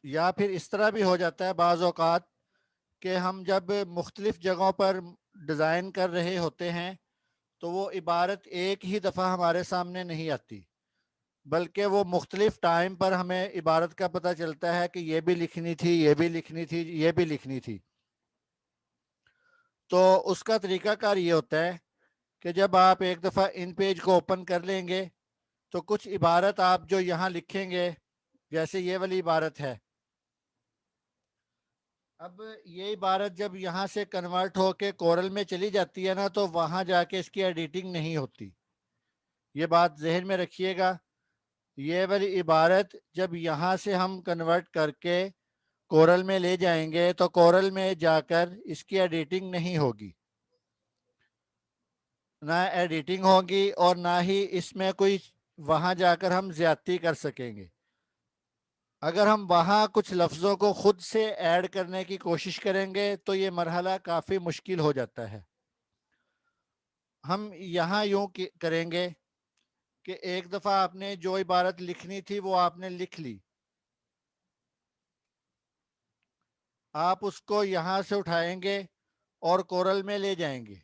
या फिर इस तरह भी हो जाता है बाज़ औक़ात कि हम जब मुख्तलिफ़ जगहों पर डिज़ाइन कर रहे होते हैं तो वो इबारत एक ही दफ़ा हमारे सामने नहीं आती, बल्कि वो मुख्तलिफ़ टाइम पर हमें इबारत का पता चलता है कि ये भी लिखनी थी, ये भी लिखनी थी, ये भी लिखनी थी। तो उसका तरीक़ाकार ये होता है कि जब आप एक दफ़ा इन पेज को ओपन कर लेंगे तो कुछ इबारत आप जो यहाँ लिखेंगे, जैसे ये वाली इबारत है। अब ये इबारत जब यहाँ से कन्वर्ट होके कोरल में चली जाती है ना, तो वहाँ जाके इसकी एडिटिंग नहीं होती। ये बात ज़हन में रखिएगा। ये वाली इबारत जब यहाँ से हम कन्वर्ट करके कोरल में ले जाएंगे तो कोरल में जाकर इसकी एडिटिंग नहीं होगी, ना एडिटिंग होगी और ना ही इसमें कोई वहाँ जाकर हम ज़्यादती कर सकेंगे। अगर हम वहाँ कुछ लफ्ज़ों को ख़ुद से ऐड करने की कोशिश करेंगे तो ये मरहला काफ़ी मुश्किल हो जाता है। हम यहाँ यूँ करेंगे कि एक दफ़ा आपने जो इबारत लिखनी थी वो आपने लिख ली। आप उसको यहाँ से उठाएंगे और कोरल में ले जाएंगे।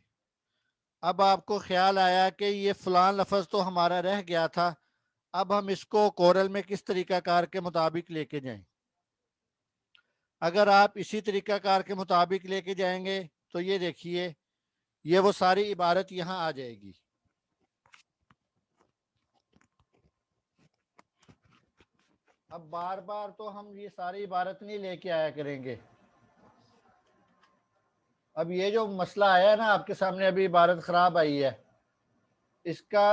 अब आपको ख्याल आया कि ये फ़लाँ लफ्ज़ तो हमारा रह गया था, अब हम इसको कोरल में किस तरीक़ाकार के मुताबिक लेके जाएं। अगर आप इसी तरीक़ाकार के मुताबिक लेके जाएंगे तो ये देखिए, ये वो सारी इबारत यहाँ आ जाएगी। अब बार बार तो हम ये सारी इबारत नहीं लेके आया करेंगे। अब ये जो मसला आया है ना आपके सामने, अभी इबारत ख़राब आई है, इसका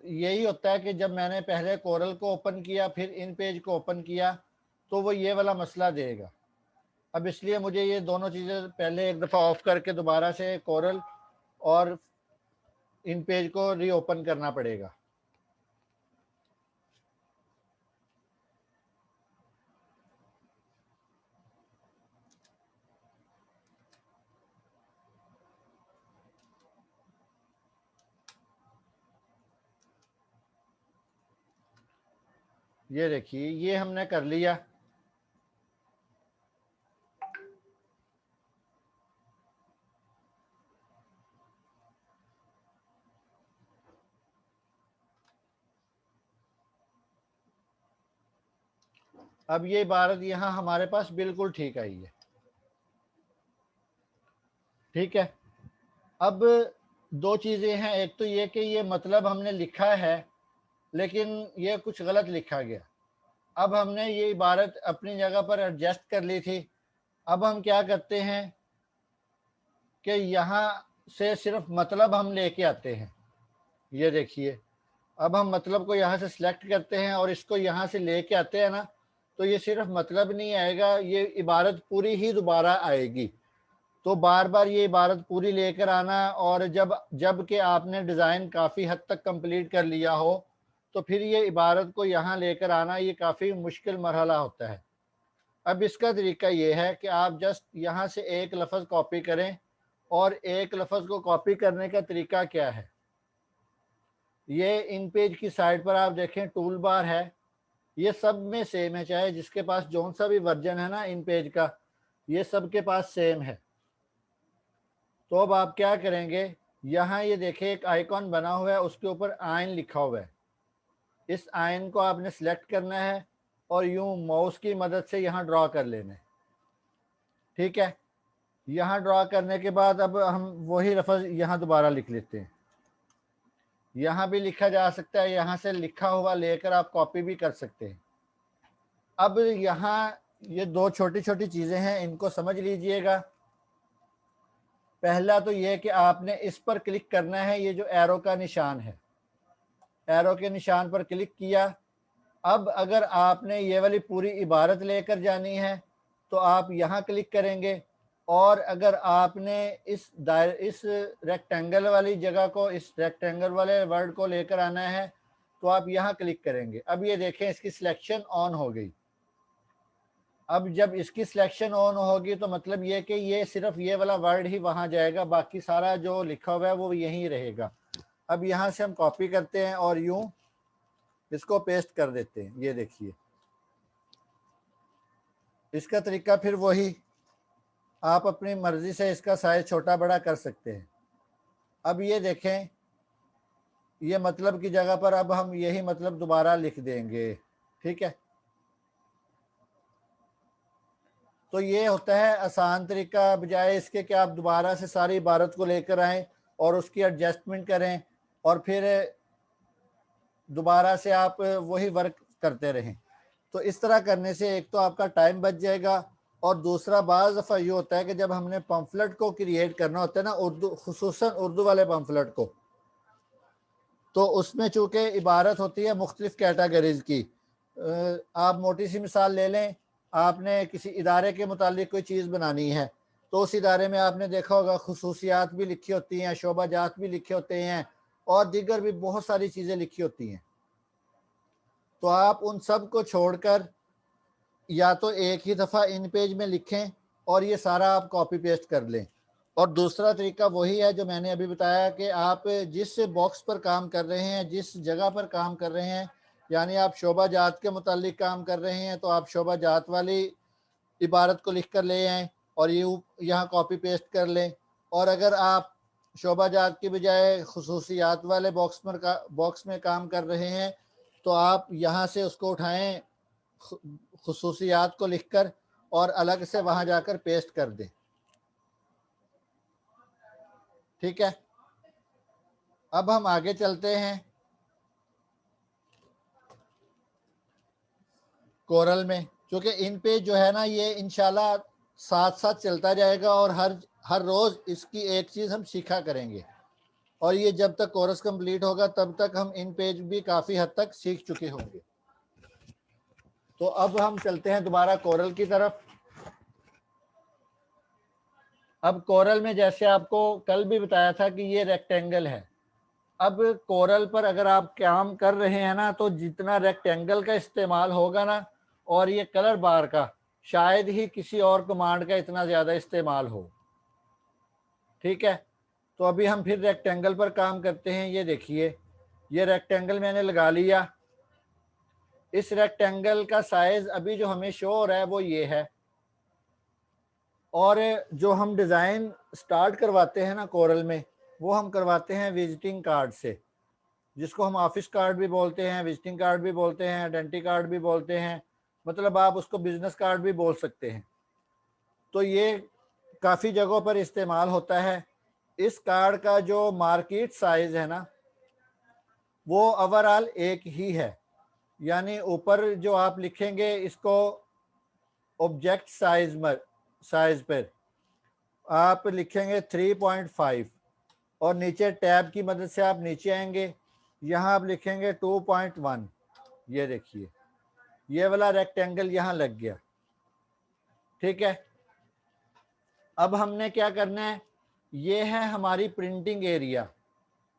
यही होता है कि जब मैंने पहले कोरल को ओपन किया फिर इन पेज को ओपन किया तो वो ये वाला मसला देगा। अब इसलिए मुझे ये दोनों चीज़ें पहले एक दफ़ा ऑफ करके दोबारा से कोरल और इन पेज को रीओपन करना पड़ेगा। ये देखिए, ये हमने कर लिया। अब ये इबारत यहाँ हमारे पास बिल्कुल ठीक आई है। ठीक है। अब दो चीज़ें हैं, एक तो ये कि ये मतलब हमने लिखा है लेकिन ये कुछ गलत लिखा गया। अब हमने ये इबारत अपनी जगह पर एडजस्ट कर ली थी। अब हम क्या करते हैं कि यहाँ से सिर्फ मतलब हम लेके आते हैं। ये देखिए, अब हम मतलब को यहाँ से सिलेक्ट करते हैं और इसको यहाँ से लेके आते हैं ना, तो ये सिर्फ मतलब नहीं आएगा, ये इबारत पूरी ही दोबारा आएगी। तो बार बार ये इबारत पूरी लेकर आना, और जब कि आपने डिज़ाइन काफ़ी हद तक कंप्लीट कर लिया हो तो फिर ये इबारत को यहाँ लेकर आना ये काफ़ी मुश्किल मरहला होता है। अब इसका तरीका ये है कि आप जस्ट यहाँ से एक लफ्ज़ कॉपी करें, और एक लफ्ज़ को कॉपी करने का तरीका क्या है, ये इन पेज की साइड पर आप देखें टूल बार है, ये सब में सेम है, चाहे जिसके पास जौन सा भी वर्जन है ना इन पेज का, ये सब के पास सेम है। तो अब आप क्या करेंगे, यहाँ ये देखिए एक आइकॉन बना हुआ है, उसके ऊपर आयन लिखा हुआ है। इस आयन को आपने सेलेक्ट करना है और यूं माउस की मदद से यहाँ ड्रॉ कर लेना है। ठीक है। यहाँ ड्रॉ करने के बाद अब हम वही लफ्ज़ यहाँ दोबारा लिख लेते हैं। यहाँ भी लिखा जा सकता है, यहाँ से लिखा हुआ लेकर आप कॉपी भी कर सकते हैं। अब यहाँ ये दो छोटी छोटी चीज़ें हैं, इनको समझ लीजिएगा। पहला तो ये कि आपने इस पर क्लिक करना है, ये जो एरो का निशान है, एरो के निशान पर क्लिक किया। अब अगर आपने ये वाली पूरी इबारत लेकर जानी है तो आप यहाँ क्लिक करेंगे, और अगर आपने इस रेक्टेंगल वाली जगह को, इस रेक्टेंगल वाले वर्ड को लेकर आना है तो आप यहाँ क्लिक करेंगे। अब ये देखें इसकी सिलेक्शन ऑन हो गई। अब जब इसकी सिलेक्शन ऑन होगी तो मतलब ये कि ये सिर्फ ये वाला वर्ड ही वहाँ जाएगा, बाकी सारा जो लिखा हुआ है वो यहीं रहेगा। अब यहाँ से हम कॉपी करते हैं और यूं इसको पेस्ट कर देते हैं। ये देखिए, इसका तरीका फिर वही, आप अपनी मर्जी से इसका साइज छोटा बड़ा कर सकते हैं। अब ये देखें, ये मतलब की जगह पर अब हम यही मतलब दोबारा लिख देंगे, ठीक है। तो ये होता है आसान तरीका, बजाय इसके कि आप दोबारा से सारी इबारत को लेकर आएँ और उसकी एडजस्टमेंट करें और फिर दोबारा से आप वही वर्क करते रहें। तो इस तरह करने से एक तो आपका टाइम बच जाएगा, और दूसरा बाज़ दफ़ा ये होता है कि जब हमने पम्फलेट को क्रिएट करना होता है ना, उर्दू खुसूसन उर्दू वाले पम्फलेट को, तो उसमें चूँकि इबारत होती है मुख्तलिफ़ कैटेगरीज़ की। आप मोटी सी मिसाल ले लें, आपने किसी इदारे के मुतालिक कोई चीज़ बनानी है, तो उस इदारे में आपने देखा होगा खुसूसियात भी लिखी होती हैं, शोबाजात भी लिखे होते हैं और दीगर भी बहुत सारी चीज़ें लिखी होती हैं। तो आप उन सब को छोड़कर या तो एक ही दफ़ा इन पेज में लिखें और ये सारा आप कॉपी पेस्ट कर लें, और दूसरा तरीका वही है जो मैंने अभी बताया कि आप जिस बॉक्स पर काम कर रहे हैं, जिस जगह पर काम कर रहे हैं, यानी आप शोबा जात के मुतालिक काम कर रहे हैं तो आप शोबा जात वाली इबारत को लिख कर ले आएँ और ये यहाँ कॉपी पेस्ट कर लें। और अगर आप शोबा जात की बजाय खुसूसियात वाले बॉक्स में काम कर रहे हैं तो आप यहाँ से उसको उठाएँ, खुसूसियात को लिखकर, और अलग से वहाँ जाकर पेस्ट कर दें, ठीक है। अब हम आगे चलते हैं कोरल में, क्योंकि इन पे जो है ना ये इंशाल्लाह साथ साथ चलता जाएगा और हर रोज़ इसकी एक चीज़ हम सीखा करेंगे, और ये जब तक कोर्स कंप्लीट होगा तब तक हम इन पेज भी काफ़ी हद तक सीख चुके होंगे। तो अब हम चलते हैं दोबारा कोरल की तरफ। अब कोरल में जैसे आपको कल भी बताया था कि ये रेक्टेंगल है। अब कोरल पर अगर आप काम कर रहे हैं ना, तो जितना रेक्टेंगल का इस्तेमाल होगा ना, और ये कलर बार का, शायद ही किसी और कमांड का इतना ज़्यादा इस्तेमाल हो, ठीक है। तो अभी हम फिर रेक्टेंगल पर काम करते हैं। ये देखिए, ये रेक्टेंगल मैंने लगा लिया। इस रेक्टेंगल का साइज़ अभी जो हमें शो हो रहा है वो ये है, और जो हम डिज़ाइन स्टार्ट करवाते हैं ना कोरल में, वो हम करवाते हैं विजिटिंग कार्ड से, जिसको हम ऑफिस कार्ड भी बोलते हैं, विजिटिंग कार्ड भी बोलते हैं, आइडेंटिटी कार्ड भी बोलते हैं, मतलब आप उसको बिजनेस कार्ड भी बोल सकते हैं। तो ये काफ़ी जगहों पर इस्तेमाल होता है। इस कार्ड का जो मार्केट साइज़ है ना, वो ओवरऑल एक ही है, यानी ऊपर जो आप लिखेंगे इसको ऑब्जेक्ट साइज पर आप लिखेंगे 3.5, और नीचे टैब की मदद से आप नीचे आएंगे, यहाँ आप लिखेंगे 2.1। ये देखिए, ये वाला रेक्टेंगल यहाँ लग गया, ठीक है। अब हमने क्या करना है, ये है हमारी प्रिंटिंग एरिया,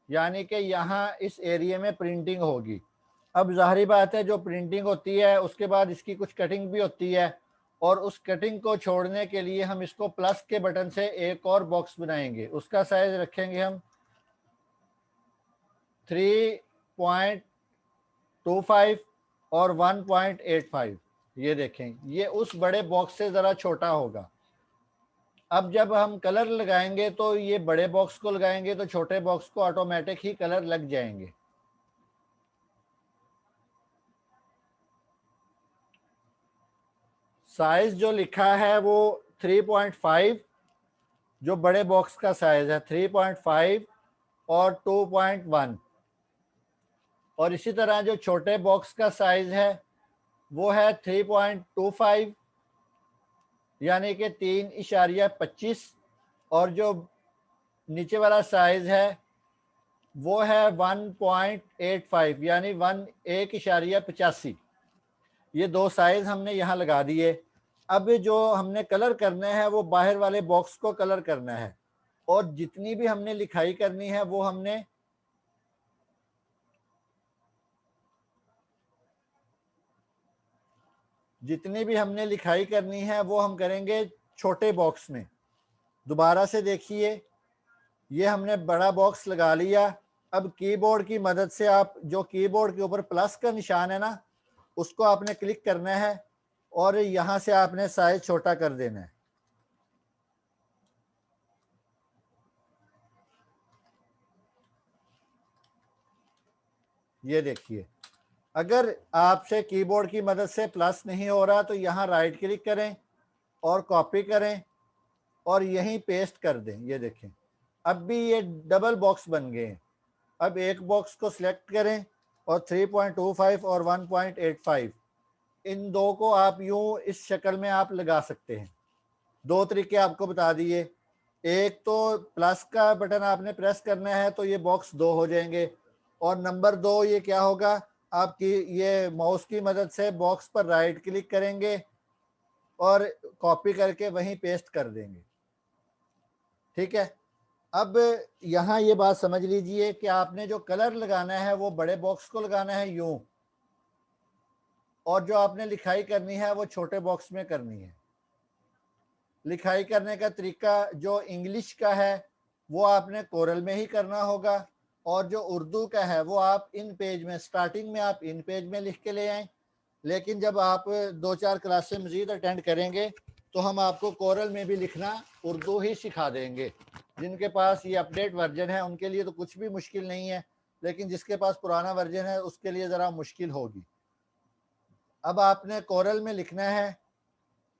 यानी कि यहाँ इस एरिया में प्रिंटिंग होगी। अब ज़ाहिरी बात है, जो प्रिंटिंग होती है उसके बाद इसकी कुछ कटिंग भी होती है, और उस कटिंग को छोड़ने के लिए हम इसको प्लस के बटन से एक और बॉक्स बनाएंगे। उसका साइज रखेंगे हम 3.25 और 1.85। ये देखें, ये उस बड़े बॉक्स से ज़रा छोटा होगा। अब जब हम कलर लगाएंगे तो ये बड़े बॉक्स को लगाएंगे तो छोटे बॉक्स को ऑटोमेटिक ही कलर लग जाएंगे। साइज जो लिखा है वो 3.5, जो बड़े बॉक्स का साइज है 3.5 और 2.1, और इसी तरह जो छोटे बॉक्स का साइज है वो है 3.25, यानी कि 3.25, और जो नीचे वाला साइज है वो है 1.85, यानी 1.85। ये दो साइज हमने यहाँ लगा दिए। अब जो हमने कलर करना है वो बाहर वाले बॉक्स को कलर करना है, और जितनी भी हमने लिखाई करनी है वो हमने लिखाई करनी है वो हम करेंगे छोटे बॉक्स में। दोबारा से देखिए, ये हमने बड़ा बॉक्स लगा लिया। अब कीबोर्ड की मदद से आप जो कीबोर्ड के ऊपर प्लस का निशान है ना, उसको आपने क्लिक करना है, और यहाँ से आपने साइज छोटा कर देना है। ये देखिए, अगर आपसे कीबोर्ड की मदद से प्लस नहीं हो रहा तो यहाँ राइट क्लिक करें और कॉपी करें और यहीं पेस्ट कर दें। ये देखें, अब भी ये डबल बॉक्स बन गए हैं। अब एक बॉक्स को सिलेक्ट करें और 3.25 और 1.85 इन दो को आप यूं इस शक्ल में आप लगा सकते हैं। दो तरीके आपको बता दिए। एक तो प्लस का बटन आपने प्रेस करना है तो ये बॉक्स दो हो जाएंगे, और नंबर दो ये क्या होगा, आपकी ये माउस की मदद से बॉक्स पर राइट क्लिक करेंगे और कॉपी करके वहीं पेस्ट कर देंगे। ठीक है, अब यहाँ ये बात समझ लीजिए कि आपने जो कलर लगाना है वो बड़े बॉक्स को लगाना है यूं, और जो आपने लिखाई करनी है वो छोटे बॉक्स में करनी है। लिखाई करने का तरीका जो इंग्लिश का है वो आपने कोरल में ही करना होगा, और जो उर्दू का है वो आप इन पेज में, स्टार्टिंग में आप इन पेज में लिख के ले आएँ। लेकिन जब आप 2-4 क्लासें मज़ीद अटेंड करेंगे तो हम आपको कोरल में भी लिखना उर्दू ही सिखा देंगे। जिनके पास ये अपडेट वर्जन है उनके लिए तो कुछ भी मुश्किल नहीं है, लेकिन जिसके पास पुराना वर्जन है उसके लिए ज़रा मुश्किल होगी। अब आपने कोरल में लिखना है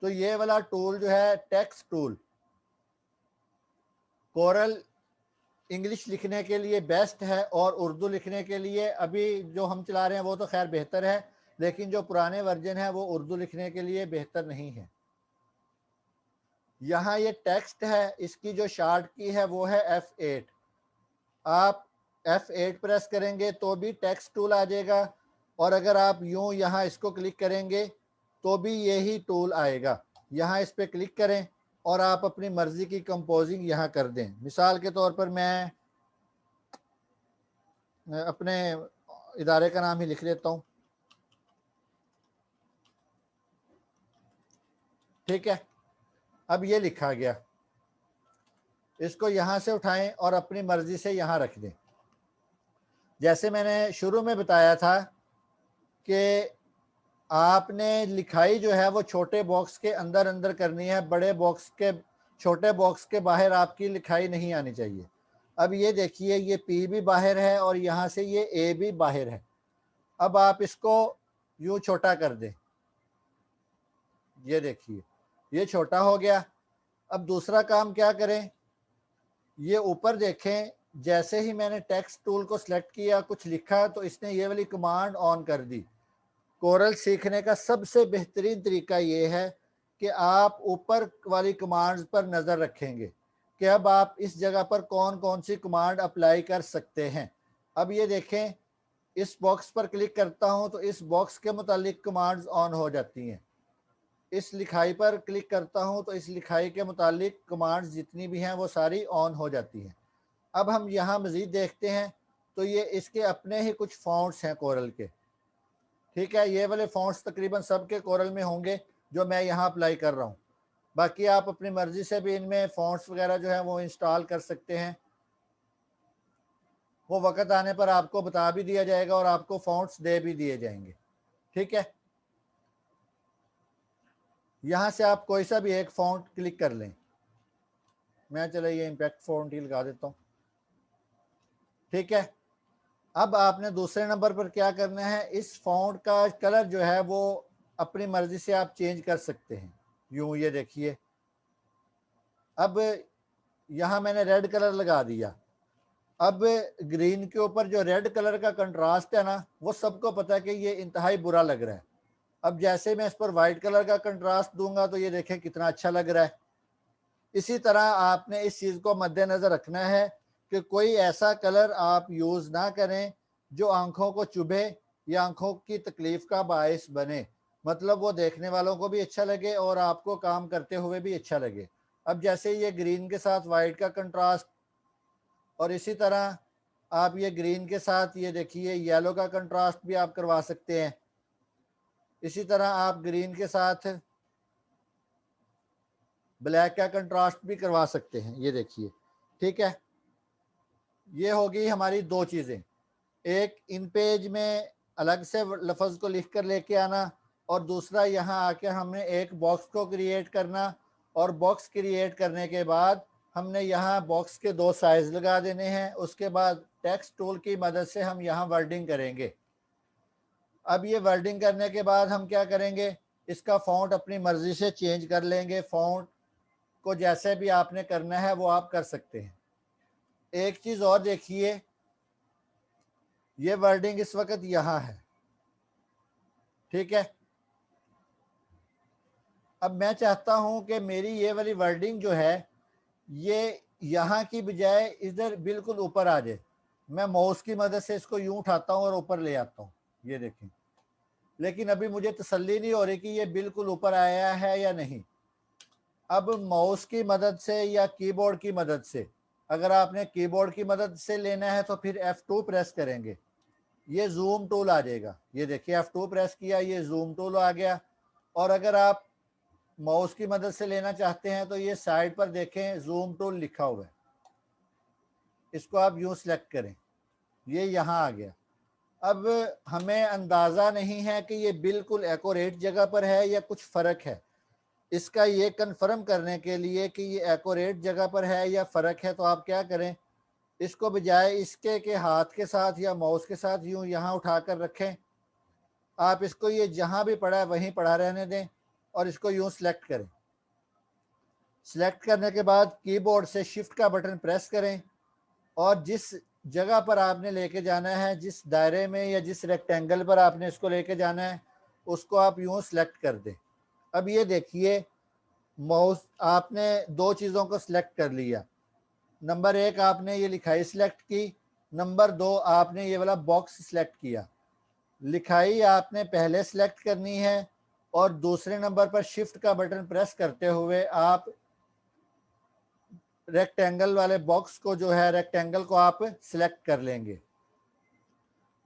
तो ये वाला टूल जो है टेक्स्ट टूल, कोरल इंग्लिश लिखने के लिए बेस्ट है, और उर्दू लिखने के लिए अभी जो हम चला रहे हैं वो तो खैर बेहतर है, लेकिन जो पुराने वर्जन है वो उर्दू लिखने के लिए बेहतर नहीं है। यहाँ ये टेक्स्ट है, इसकी जो शार्ट की है वो है F8। आप F8 प्रेस करेंगे तो भी टेक्स्ट टूल आ जाएगा, और अगर आप यूं यहाँ इसको क्लिक करेंगे तो भी यही टूल आएगा। यहाँ इस पर क्लिक करें और आप अपनी मर्जी की कंपोजिंग यहाँ कर दें। मिसाल के तौर पर मैं अपने इदारे का नाम ही लिख लेता हूँ। ठीक है, अब ये लिखा गया, इसको यहाँ से उठाएं और अपनी मर्जी से यहाँ रख दें। जैसे मैंने शुरू में बताया था कि आपने लिखाई जो है वो छोटे बॉक्स के अंदर अंदर करनी है, बड़े बॉक्स के, छोटे बॉक्स के बाहर आपकी लिखाई नहीं आनी चाहिए। अब ये देखिए, ये P भी बाहर है और यहाँ से ये A भी बाहर है। अब आप इसको यूं छोटा कर दें। ये देखिए, ये छोटा हो गया। अब दूसरा काम क्या करें, ये ऊपर देखें, जैसे ही मैंने टेक्स्ट टूल को सिलेक्ट किया, कुछ लिखा तो इसने ये वाली कमांड ऑन कर दी। कोरल सीखने का सबसे बेहतरीन तरीका ये है कि आप ऊपर वाली कमांड्स पर नज़र रखेंगे कि अब आप इस जगह पर कौन कौन सी कमांड अप्लाई कर सकते हैं। अब ये देखें, इस बॉक्स पर क्लिक करता हूं तो इस बॉक्स के मुतालिक कमांड्स ऑन हो जाती हैं। इस लिखाई पर क्लिक करता हूं तो इस लिखाई के मुतालिक कमांड्स जितनी भी हैं वो सारी ऑन हो जाती हैं। अब हम यहाँ मज़ीद देखते हैं तो ये इसके अपने ही कुछ फॉन्ट्स हैं कोरल के। ठीक है, ये वाले फॉन्ट्स तकरीबन सब के कोरल में होंगे जो मैं यहाँ अप्लाई कर रहा हूँ। बाकी आप अपनी मर्ज़ी से भी इनमें फॉन्ट्स वगैरह जो है वो इंस्टॉल कर सकते हैं। वो वक़्त आने पर आपको बता भी दिया जाएगा और आपको फॉन्ट्स दे भी दिए जाएंगे। ठीक है, यहाँ से आप कोई सा भी एक फॉन्ट क्लिक कर लें। मैं चलो ये इम्पैक्ट फॉन्ट ही लगा देता हूँ। ठीक है, अब आपने दूसरे नंबर पर क्या करना है, इस फॉन्ट का कलर जो है वो अपनी मर्जी से आप चेंज कर सकते हैं। यूं ये देखिए, अब यहाँ मैंने रेड कलर लगा दिया। अब ग्रीन के ऊपर जो रेड कलर का कंट्रास्ट है ना, वो सबको पता है कि ये इंतहाई बुरा लग रहा है। अब जैसे मैं इस पर वाइट कलर का कंट्रास्ट दूंगा तो ये देखें कितना अच्छा लग रहा है। इसी तरह आपने इस चीज़ को मद्देनज़र रखना है कि कोई ऐसा कलर आप यूज़ ना करें जो आंखों को चुभे या आंखों की तकलीफ़ का बायस बने। मतलब वो देखने वालों को भी अच्छा लगे और आपको काम करते हुए भी अच्छा लगे। अब जैसे ये ग्रीन के साथ वाइट का कंट्रास्ट, और इसी तरह आप ये ग्रीन के साथ ये देखिए येलो का कंट्रास्ट भी आप करवा सकते हैं। इसी तरह आप ग्रीन के साथ ब्लैक का कंट्रास्ट भी करवा सकते हैं। ये देखिए, ठीक है, ये होगी हमारी दो चीज़ें। एक इन पेज में अलग से लफ्ज़ को लिख कर लेके आना, और दूसरा यहाँ आके हमने एक बॉक्स को क्रिएट करना, और बॉक्स क्रिएट करने के बाद हमने यहाँ बॉक्स के 2 साइज लगा देने हैं। उसके बाद टेक्स्ट टूल की मदद से हम यहाँ वर्डिंग करेंगे। अब ये वर्डिंग करने के बाद हम क्या करेंगे, इसका फ़ॉन्ट अपनी मर्ज़ी से चेंज कर लेंगे। फ़ॉन्ट को जैसे भी आपने करना है वो आप कर सकते हैं। एक चीज़ और देखिए, ये वर्डिंग इस वक्त यहाँ है, ठीक है। अब मैं चाहता हूँ कि मेरी ये वाली वर्डिंग जो है ये यहाँ की बजाय इधर बिल्कुल ऊपर आ जाए। मैं माउस की मदद से इसको यूं उठाता हूँ और ऊपर ले आता हूँ, ये देखें। लेकिन अभी मुझे तसल्ली नहीं हो रही कि ये बिल्कुल ऊपर आया है या नहीं। अब माउस की मदद से या कीबोर्ड की मदद से, अगर आपने कीबोर्ड की मदद से लेना है तो फिर F2 प्रेस करेंगे, ये जूम टूल आ जाएगा। ये देखिए F2 प्रेस किया, ये जूम टूल आ गया। और अगर आप माउस की मदद से लेना चाहते हैं तो ये साइड पर देखें जूम टूल लिखा हुआ है, इसको आप यूं सेलेक्ट करें, ये यहाँ आ गया। अब हमें अंदाज़ा नहीं है कि ये बिल्कुल एक्यूरेट जगह पर है या कुछ फ़र्क है। इसका ये कन्फर्म करने के लिए कि ये एक्यूरेट जगह पर है या फ़र्क है, तो आप क्या करें, इसको बजाय इसके के हाथ के साथ या माउस के साथ यूं यहाँ उठा कर रखें। आप इसको ये जहाँ भी पड़ा है वहीं पड़ा रहने दें और इसको यूं सेलेक्ट करें। सेलेक्ट करने के बाद कीबोर्ड से शिफ्ट का बटन प्रेस करें और जिस जगह पर आपने लेके जाना है, जिस दायरे में या जिस रेक्टेंगल पर आपने इसको लेके जाना है, उसको आप यूं सेलेक्ट कर दें। अब ये देखिए, माउस आपने 2 चीज़ों को सिलेक्ट कर लिया। नंबर 1 आपने ये लिखाई सिलेक्ट की, नंबर 2 आपने ये वाला बॉक्स सिलेक्ट किया। लिखाई आपने पहले सिलेक्ट करनी है और दूसरे नंबर पर शिफ्ट का बटन प्रेस करते हुए आप रेक्टेंगल वाले बॉक्स को जो है, रेक्टेंगल को आप सिलेक्ट कर लेंगे।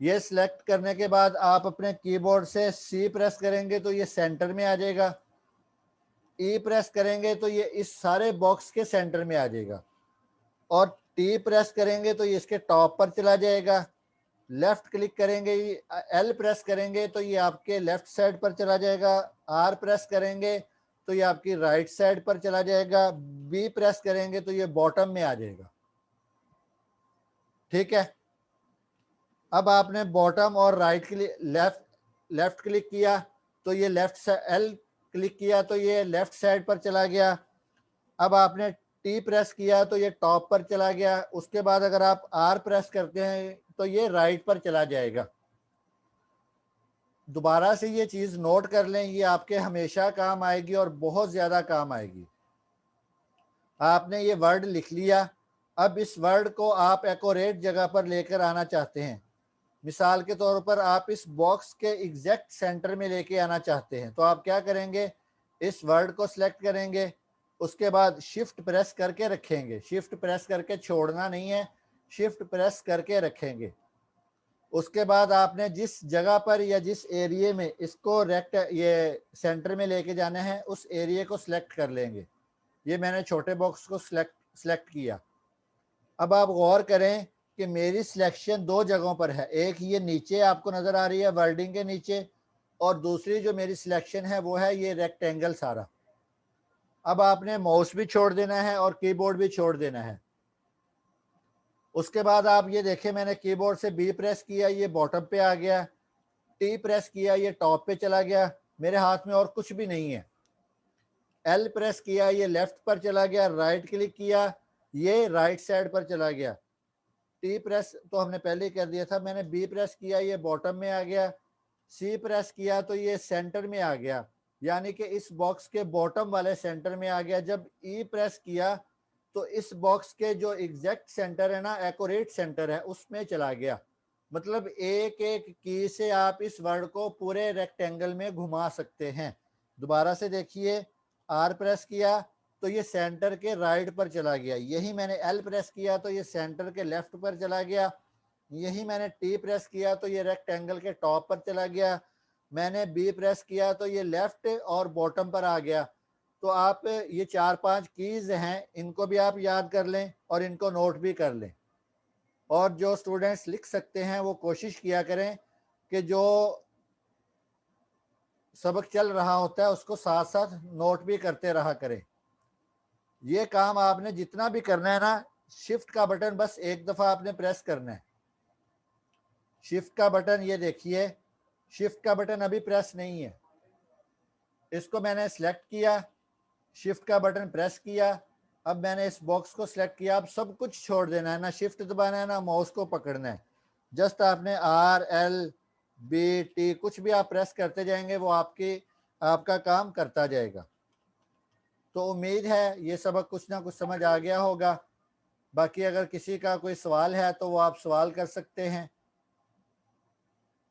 ये सिलेक्ट करने के बाद आप अपने कीबोर्ड से सी प्रेस करेंगे तो ये सेंटर में आ जाएगा। ई प्रेस करेंगे तो ये इस सारे बॉक्स के सेंटर में आ जाएगा और टी प्रेस करेंगे तो ये इसके टॉप पर चला जाएगा। लेफ्ट क्लिक करेंगे, एल प्रेस करेंगे तो ये आपके लेफ्ट साइड पर चला जाएगा। आर प्रेस करेंगे तो ये आपकी राइट साइड पर चला जाएगा। बी प्रेस करेंगे तो ये बॉटम में आ जाएगा, ठीक है। अब आपने बॉटम और राइट क्लिक, लेफ्ट क्लिक किया तो ये लेफ्ट, एल क्लिक किया तो ये लेफ्ट साइड पर चला गया। अब आपने टी प्रेस किया तो ये टॉप पर चला गया। उसके बाद अगर आप आर प्रेस करते हैं तो ये राइट पर चला जाएगा। दोबारा से ये चीज़ नोट कर लें, ये आपके हमेशा काम आएगी और बहुत ज़्यादा काम आएगी। आपने ये वर्ड लिख लिया। अब इस वर्ड को आप एक्यूरेट जगह पर लेकर आना चाहते हैं। मिसाल के तौर पर आप इस बॉक्स के एग्जैक्ट सेंटर में लेके आना चाहते हैं, तो आप क्या करेंगे, इस वर्ड को सिलेक्ट करेंगे, उसके बाद शिफ्ट प्रेस करके रखेंगे। शिफ्ट प्रेस करके छोड़ना नहीं है, शिफ्ट प्रेस करके रखेंगे। उसके बाद आपने जिस जगह पर या जिस एरिए में इसको ये सेंटर में लेके जाना है, उस एरिए को सिलेक्ट कर लेंगे। ये मैंने छोटे बॉक्स को सिलेक्ट किया। अब आप गौर करें कि मेरी सिलेक्शन 2 जगहों पर है। एक ये नीचे आपको नज़र आ रही है वर्डिंग के नीचे, और दूसरी जो मेरी सिलेक्शन है वो है ये रेक्टेंगल सारा। अब आपने माउस भी छोड़ देना है और कीबोर्ड भी छोड़ देना है। उसके बाद आप ये देखें, मैंने कीबोर्ड से बी प्रेस किया, ये बॉटम पे आ गया। टी प्रेस किया, ये टॉप पे चला गया। मेरे हाथ में और कुछ भी नहीं है। एल प्रेस किया, ये लेफ्ट पर चला गया। राइट क्लिक किया, ये राइट साइड पर चला गया। टी प्रेस तो हमने पहले ही कर दिया था। मैंने बी प्रेस किया, ये बॉटम में आ गया। सी प्रेस किया तो ये सेंटर में आ गया, यानी कि इस बॉक्स के बॉटम वाले सेंटर में आ गया। जब ई प्रेस किया तो इस बॉक्स के जो एग्जैक्ट सेंटर है ना, एक्यूरेट सेंटर है, उसमें चला गया। मतलब एक एक की से आप इस वर्ड को पूरे रेक्टेंगल में घुमा सकते हैं। दोबारा से देखिए, आर प्रेस किया तो ये सेंटर के राइट पर चला गया। यही मैंने एल प्रेस किया तो ये सेंटर के लेफ्ट पर चला गया। यही मैंने टी प्रेस किया तो ये रेक्टेंगल के टॉप पर चला गया। मैंने बी प्रेस किया तो ये लेफ्ट और बॉटम पर आ गया। तो आप ये 4-5 कीज़ हैं, इनको भी आप याद कर लें और इनको नोट भी कर लें। और जो स्टूडेंट्स लिख सकते हैं वो कोशिश किया करें कि जो सबक चल रहा होता है उसको साथ साथ नोट भी करते रहा करें। ये काम आपने जितना भी करना है ना, शिफ्ट का बटन बस एक दफ़ा आपने प्रेस करना है। शिफ्ट का बटन ये देखिए, शिफ्ट का बटन अभी प्रेस नहीं है। इसको मैंने सिलेक्ट किया, शिफ्ट का बटन प्रेस किया, अब मैंने इस बॉक्स को सिलेक्ट किया। अब सब कुछ छोड़ देना है, ना शिफ्ट दबाना है ना माउस को पकड़ना है। जस्ट आपने RLBT कुछ भी आप प्रेस करते जाएंगे, वो आपका काम करता जाएगा। तो उम्मीद है ये सबक कुछ ना कुछ समझ आ गया होगा। बाकी अगर किसी का कोई सवाल है तो वो आप सवाल कर सकते हैं।